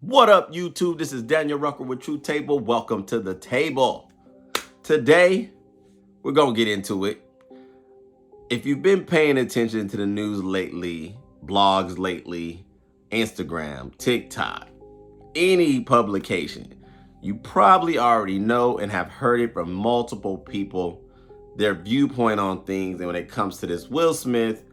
What up, YouTube? This is Daniel Rucker with True Table. Welcome to the table. Today, we're going to get into it. If you've been paying attention to the news lately, blogs lately, Instagram, TikTok, any publication, you probably already know and have heard it from multiple people, their viewpoint on things. And when it comes to this Will Smith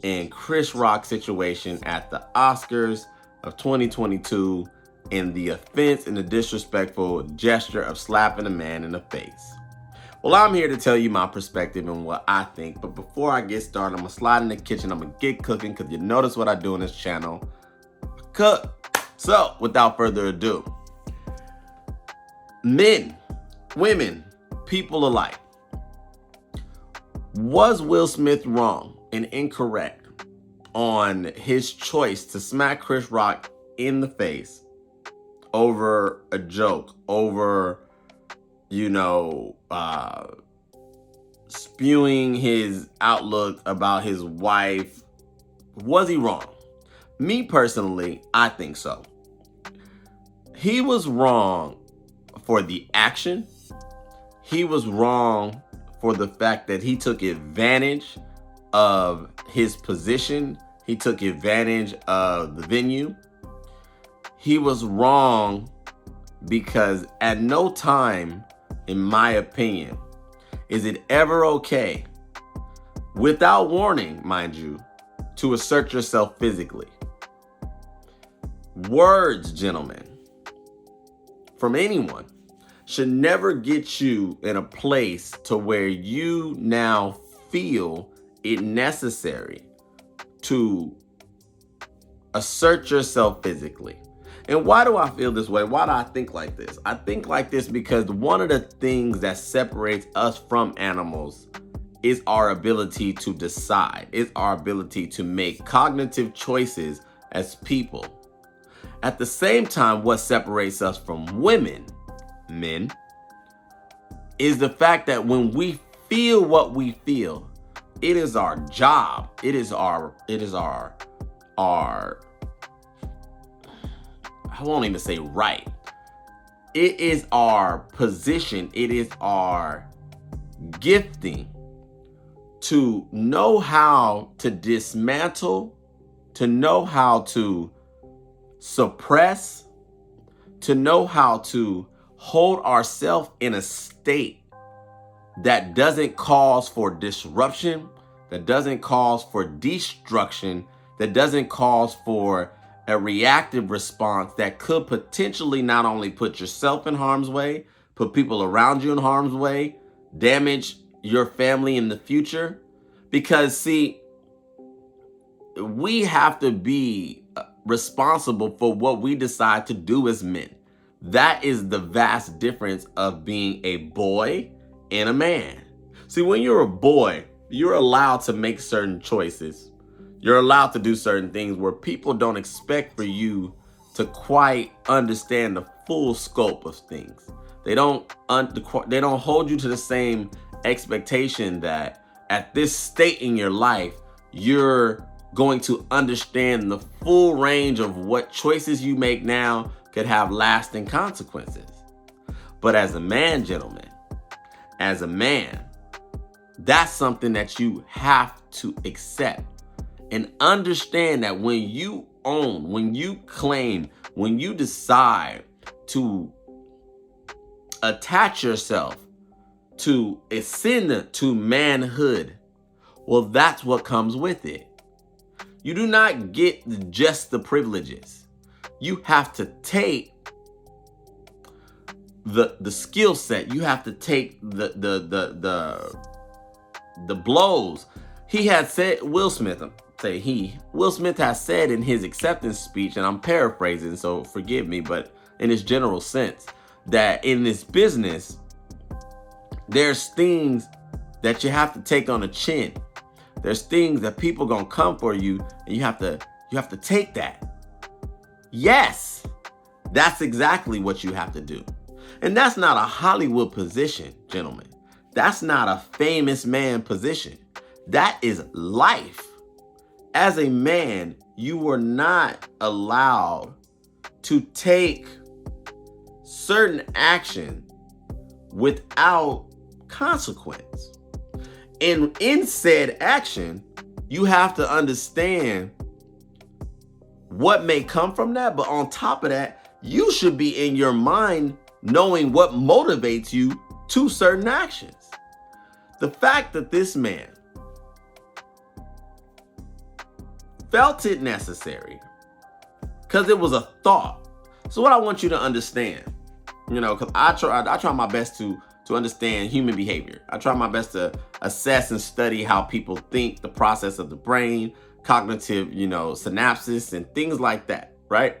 and Chris Rock situation at the Oscars of 2022, and the offense and the disrespectful gesture of slapping a man in the face. Well, I'm here to tell you my perspective and what I think. But before I get started, I'm going to slide in the kitchen. I'm going to get cooking because you notice what I do in this channel. I cook. So, without further ado, men, women, people alike. Was Will Smith wrong and incorrect on his choice to smack Chris Rock in the face over a joke, over, spewing his outlook about his wife? Was he wrong? Me personally, I think so. He was wrong for the action. He was wrong for the fact that he took advantage of his position. He took advantage of the venue. He was wrong because at no time, in my opinion, is it ever okay, without warning, mind you, to assert yourself physically. Words, gentlemen, from anyone should never get you in a place to where you now feel it necessary to assert yourself physically. And why do I feel this way? Why do I think like this? I think like this because one of the things that separates us from animals is our ability to decide, is our ability to make cognitive choices as people. At the same time, what separates us from women, men, is the fact that when we feel what we feel, it is our job. It is our I won't even say right. It is our position. It is our gifting to know how to dismantle, to know how to suppress, to know how to hold ourselves in a state that doesn't cause for disruption, that doesn't cause for destruction, that doesn't cause for a reactive response that could potentially not only put yourself in harm's way, put people around you in harm's way, damage your family in the future. Because, see, we have to be responsible for what we decide to do as men. That is the vast difference of being a boy and a man. See, when you're a boy, you're allowed to make certain choices. You're allowed to do certain things where people don't expect for you to quite understand the full scope of things. They don't hold you to the same expectation that at this state in your life, you're going to understand the full range of what choices you make now could have lasting consequences. But as a man, gentlemen, as a man, that's something that you have to accept. And understand that when you own, when you claim, when you decide to attach yourself to ascend to manhood, well, that's what comes with it. You do not get just the privileges. You have to take the skill set. You have to take the blows. He had said, Will Smith has said in his acceptance speech, and I'm paraphrasing, so forgive me, but in his general sense, that in this business, there's things that you have to take on the chin. There's things that people gonna come for you, and you have to take that. Yes, that's exactly what you have to do. And that's not a Hollywood position, gentlemen. That's not a famous man position. That is life. As a man, you were not allowed to take certain action without consequence. And in said action, you have to understand what may come from that. But on top of that, you should be in your mind knowing what motivates you to certain actions. The fact that this man felt it necessary because it was a thought. So what I want you to understand, because I try my best to understand human behavior. I try my best to assess and study how people think, the process of the brain, cognitive, synapses and things like that, right?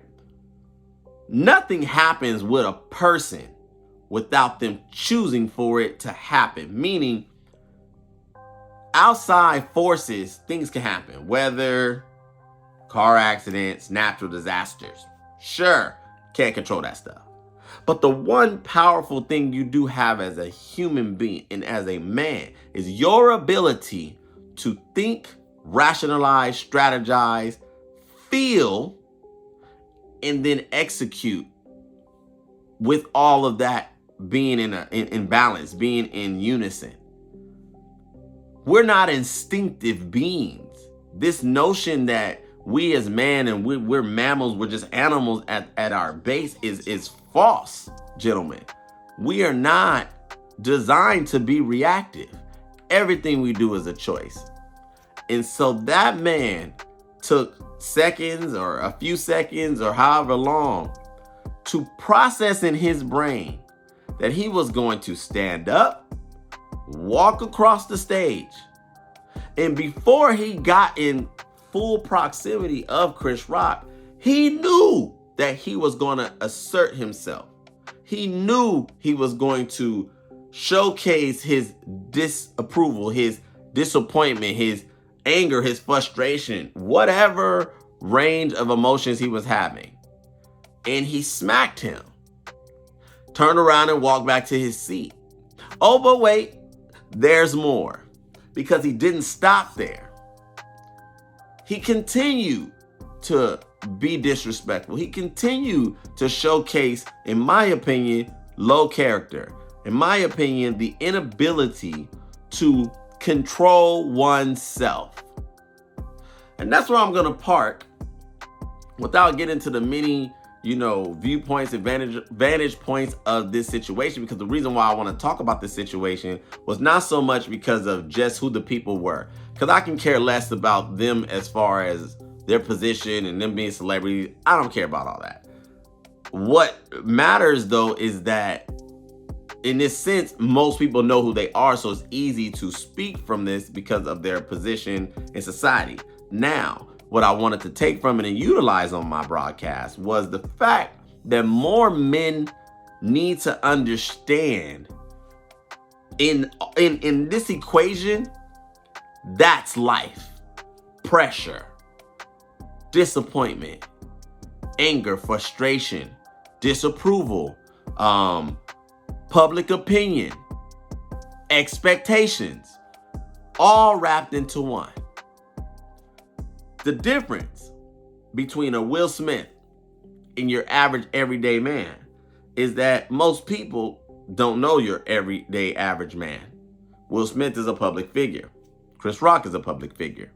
Nothing happens with a person without them choosing for it to happen. Meaning, outside forces, things can happen. Weather, car accidents, natural disasters. Sure, can't control that stuff. But the one powerful thing you do have as a human being and as a man is your ability to think, rationalize, strategize, feel, and then execute with all of that being in balance, being in unison. We're not instinctive beings. This notion that we as man and we're mammals, we're just animals at our base is false, gentlemen. We are not designed to be reactive. Everything we do is a choice. And so that man took seconds or a few seconds or however long to process in his brain that he was going to stand up, walk across the stage. And before he got in full proximity of Chris Rock, he knew that he was going to assert himself. He knew he was going to showcase his disapproval, his disappointment, his anger, his frustration, whatever range of emotions he was having. And he smacked him, turned around and walked back to his seat. Oh, but wait, there's more. Because he didn't stop there. He continued to be disrespectful. He continued to showcase, in my opinion, low character. In my opinion, the inability to control oneself. And that's where I'm going to park without getting into the many, viewpoints, vantage points of this situation, because the reason why I want to talk about this situation was not so much because of just who the people were, because I can care less about them as far as their position and them being celebrities. I don't care about all that. What matters though is that in this sense, most people know who they are, so it's easy to speak from this because of their position in society. Now, what I wanted to take from it and utilize on my broadcast was the fact that more men need to understand in this equation, that's life. Pressure, disappointment, anger, frustration, disapproval, public opinion, expectations, all wrapped into one. The difference between a Will Smith and your average everyday man is that most people don't know your everyday average man. Will Smith is a public figure. Chris Rock is a public figure.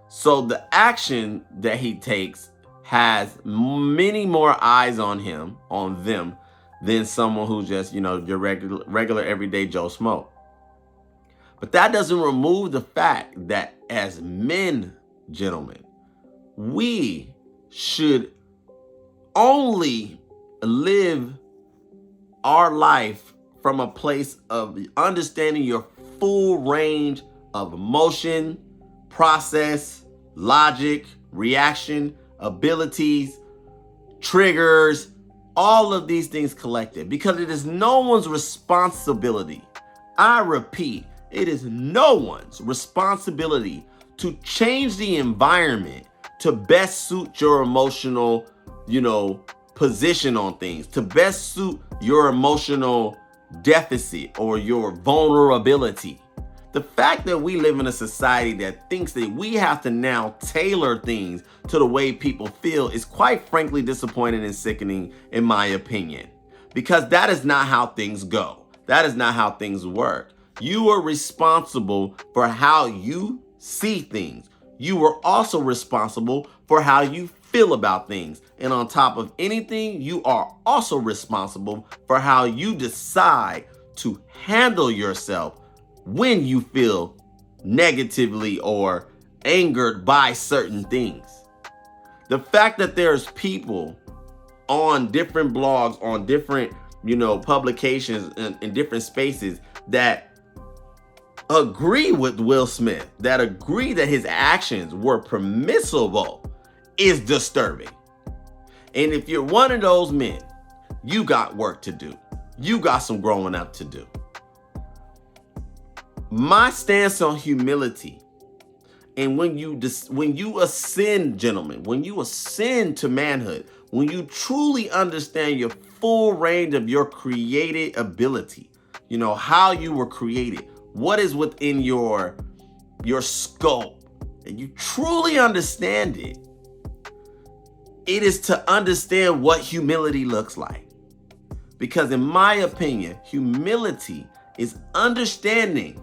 So the action that he takes has many more eyes on him, on them, than someone who's just, your regular everyday Joe Schmo. But that doesn't remove the fact that as men, gentlemen, we should only live our life from a place of understanding your full range of emotion, process, logic, reaction, abilities, triggers, all of these things collected, because it is no one's responsibility. I repeat, it is no one's responsibility to change the environment to best suit your emotional, position on things, to best suit your emotional deficit or your vulnerability. The fact that we live in a society that thinks that we have to now tailor things to the way people feel is quite frankly disappointing and sickening, in my opinion. Because that is not how things go. That is not how things work. You are responsible for how you see things. You are also responsible for how you feel about things. And on top of anything, you are also responsible for how you decide to handle yourself when you feel negatively or angered by certain things. The fact that there's people on different blogs, on different, publications in different spaces that agree with Will Smith, that agree that his actions were permissible, is disturbing. And if you're one of those men, you got work to do. You got some growing up to do. My stance on humility, and when you ascend, gentlemen, when you ascend to manhood, when you truly understand your full range of your created ability, how you were created, what is within your scope, and you truly understand it, it is to understand what humility looks like. Because in my opinion, humility is understanding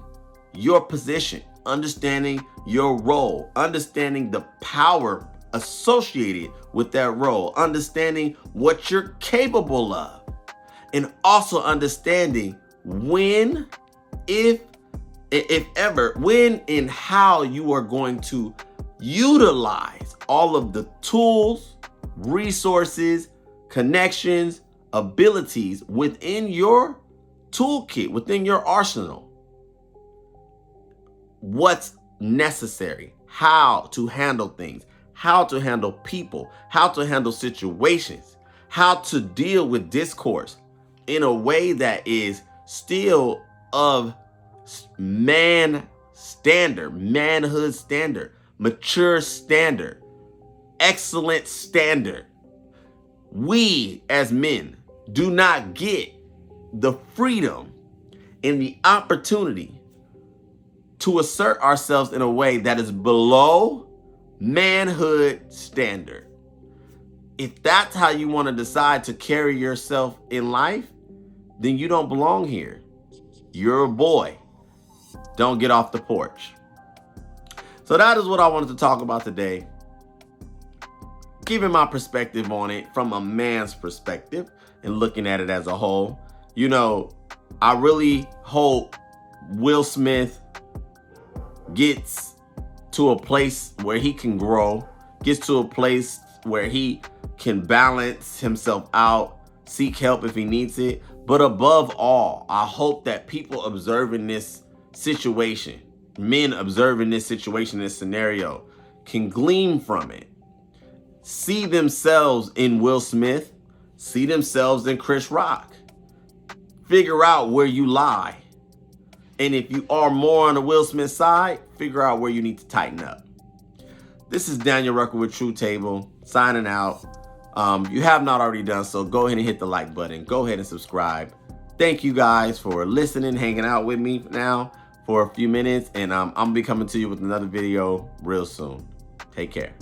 your position, understanding your role, understanding the power associated with that role, understanding what you're capable of, and also understanding when, if ever, when and how you are going to utilize all of the tools, resources, connections, abilities within your toolkit, within your arsenal. What's necessary, how to handle things, how to handle people, how to handle situations, how to deal with discourse in a way that is still of manhood standard, mature standard, excellent standard. We as men do not get the freedom and the opportunity to assert ourselves in a way that is below manhood standard. If that's how you want to decide to carry yourself in life, then you don't belong here. You're a boy. Don't get off the porch. So that is what I wanted to talk about today. Giving my perspective on it from a man's perspective and looking at it as a whole. I really hope Will Smith gets to a place where he can grow, gets to a place where he can balance himself out, seek help if he needs it. But above all, I hope that people observing this situation, men observing this situation, this scenario, can glean from it. See themselves in Will Smith, see themselves in Chris Rock. Figure out where you lie. And if you are more on the Will Smith side, figure out where you need to tighten up. This is Daniel Rucker with True Table, signing out. You have not already done so, go ahead and hit the like button. Go ahead and subscribe. Thank you guys for listening, hanging out with me now for a few minutes. And I'm going to be coming to you with another video real soon. Take care.